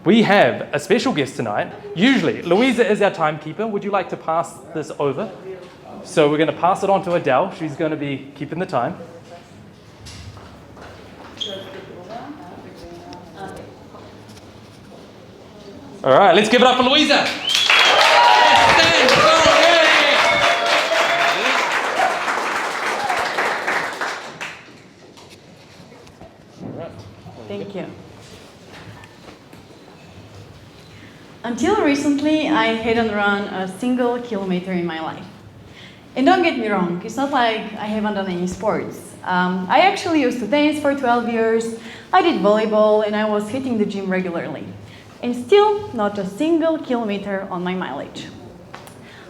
We have a special guest tonight. Usually, Luiza is our timekeeper. Would you like to pass this over? So we're going to pass it on to Adele. She's going to be keeping the time. All right, let's give it up for Luiza. Thank you. Until recently, I hadn't run a single kilometer in my life. And don't get me wrong, it's not like I haven't done any sports. I actually used to dance for 12 years, I did volleyball, and I was hitting the gym regularly. And still, not a single kilometer on my mileage.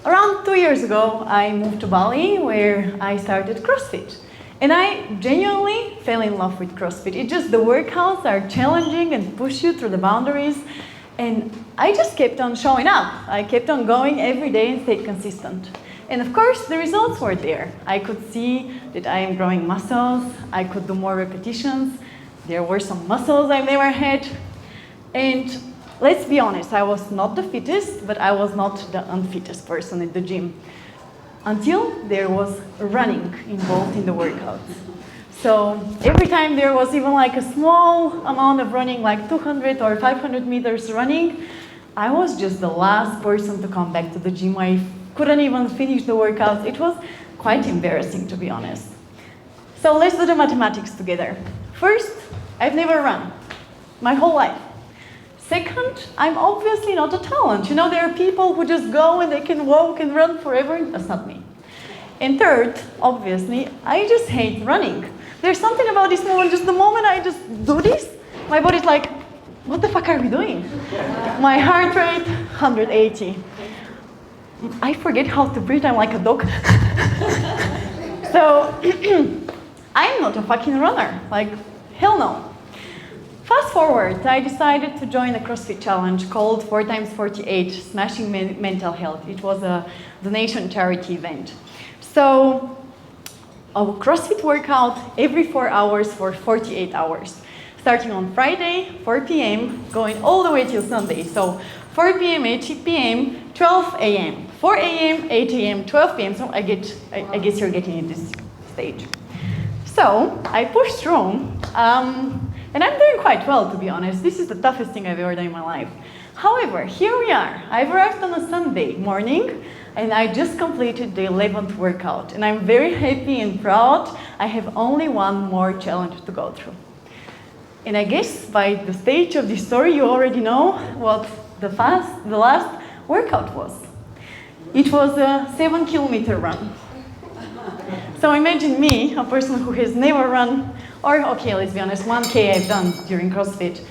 Around 2 years ago, I moved to Bali, where I started CrossFit. And I genuinely fell in love with CrossFit. It's just the workouts are challenging and push you through the boundaries. And I just kept on showing up. I kept on going every day and stayed consistent. And of course, the results were there. I could see that I am growing muscles. I could do more repetitions. There were some muscles I never had. And let's be honest, I was not the fittest, but I was not the unfittest person in the gym. Until there was running involved in the workouts. So every time there was even like a small amount of running, like 200 or 500 meters running, I was just the last person to come back to the gym. I couldn't even finish the workout. It was quite embarrassing, to be honest. So let's do the mathematics together. First, I've never run my whole life. Second, I'm obviously not a talent. You know, there are people who just go and they can walk and run forever. That's not me. And third, obviously, I just hate running. There's something about this moment, just the moment I just do this, my body's like, what the fuck are we doing? My heart rate, 180. I forget how to breathe, I'm like a dog. So, I'm not a fucking runner, like, hell no. Fast forward, I decided to join a CrossFit challenge called 4x48, Smashing Mental Health. It was a donation charity event. So, a CrossFit workout every 4 hours for 48 hours. Starting on Friday, 4 p.m., going all the way till Sunday. So, 4 p.m., 8 p.m., 12 a.m., 4 a.m., 8 a.m., 12 p.m. So, I guess you're getting in this stage. So, I pushed through. And I'm doing quite well, to be honest. This is the toughest thing I've ever done in my life. However, here we are. I've arrived on a Sunday morning, and I just completed the 11th workout. And I'm very happy and proud. I have only one more challenge to go through. And I guess by the stage of this story, you already know what the last workout was. It was a 7-kilometer run. So imagine me, a person who has never run, or, okay, let's be honest, 1K I've done during CrossFit,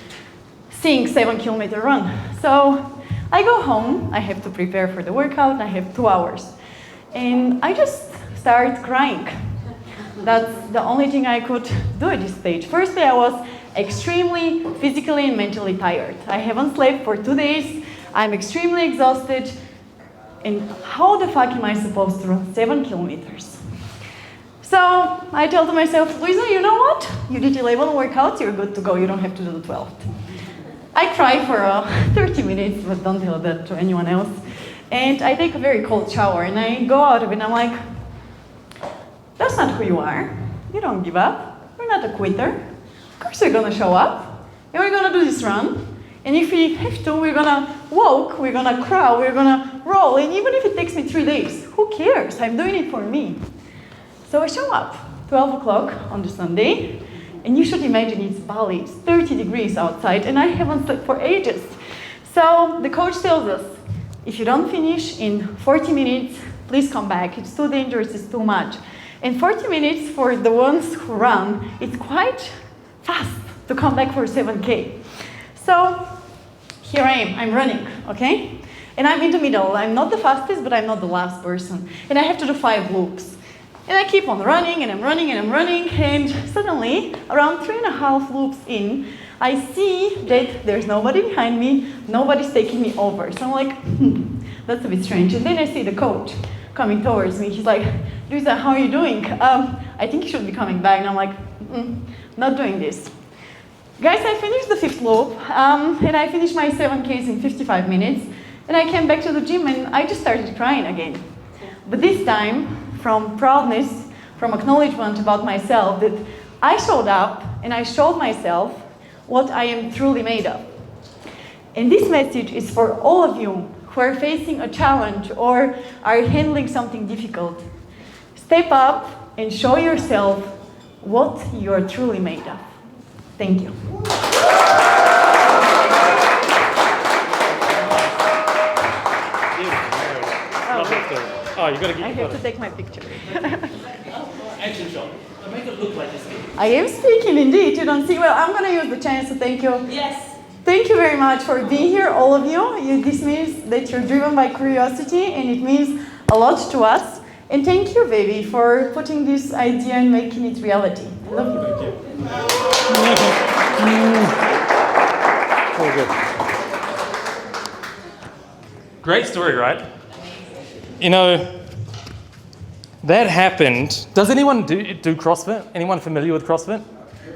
seeing 7-kilometer run. So I go home, I have to prepare for the workout, I have 2 hours. And I just start crying. That's the only thing I could do at this stage. Firstly, I was extremely physically and mentally tired. I haven't slept for 2 days, I'm extremely exhausted. And how the fuck am I supposed to run 7 kilometers? So I tell to myself, Luiza, you know what? You did 11 workouts, you're good to go, you don't have to do the 12th. I cry for 30 minutes, but don't tell that to anyone else. And I take a very cold shower, and I go out of it, and I'm like, that's not who you are. You don't give up. You're not a quitter. Of course you're gonna show up, and we're gonna do this run. And if we have to, we're gonna walk, we're gonna crawl, we're gonna roll, and even if it takes me 3 days, who cares? I'm doing it for me. So I show up, 12 o'clock on the Sunday, and you should imagine it's Bali, it's 30 degrees outside, and I haven't slept for ages. So the coach tells us, if you don't finish in 40 minutes, please come back. It's too dangerous, it's too much. And 40 minutes for the ones who run, it's quite fast to come back for 7K. So here I am, I'm running, okay? And I'm in the middle. I'm not the fastest, but I'm not the last person. And I have to do 5 loops. And I keep on running, and I'm running, and I'm running, and suddenly, around 3.5 loops in, I see that there's nobody behind me, nobody's taking me over. So I'm like, that's a bit strange. And then I see the coach coming towards me. He's like, Luiza, how are you doing? I think you should be coming back. And I'm like, not doing this. Guys, I finished the 5th loop, and I finished my 7Ks in 55 minutes, and I came back to the gym and I just started crying again. But this time, from proudness, from acknowledgement about myself, that I showed up and I showed myself what I am truly made of. And this message is for all of you who are facing a challenge or are handling something difficult. Step up and show yourself what you are truly made of. Thank you. Oh, you gotta get I have to take my picture. action shot. Make it look like you're speaking. I am speaking indeed. You don't see. Well, I'm going to use the chance to thank you. Yes. Thank you very much for being here, all of you. This means that you're driven by curiosity, and it means a lot to us. And thank you, baby, for putting this idea and making it reality. I love you. All good. Great story, right? You know, that happened. Does anyone do CrossFit? Anyone familiar with CrossFit?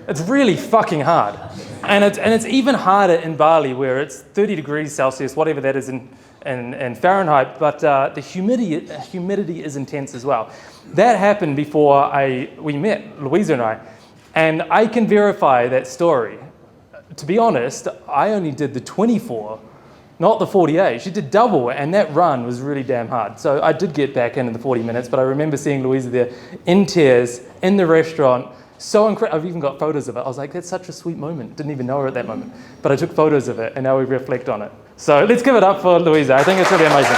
It's really fucking hard. And it's even harder in Bali, where it's 30 degrees Celsius, whatever that is in Fahrenheit, but the humidity is intense as well. That happened before we met, Luiza and I. And I can verify that story. To be honest, I only did the 24, not the 48. She did double, and that run was really damn hard. So I did get back in the 40 minutes, but I remember seeing Luiza there in tears in the restaurant. So incredible. I've even got photos of it. I was like, that's such a sweet moment. Didn't even know her at that moment. But I took photos of it, and now we reflect on it. So let's give it up for Luiza. I think it's really amazing.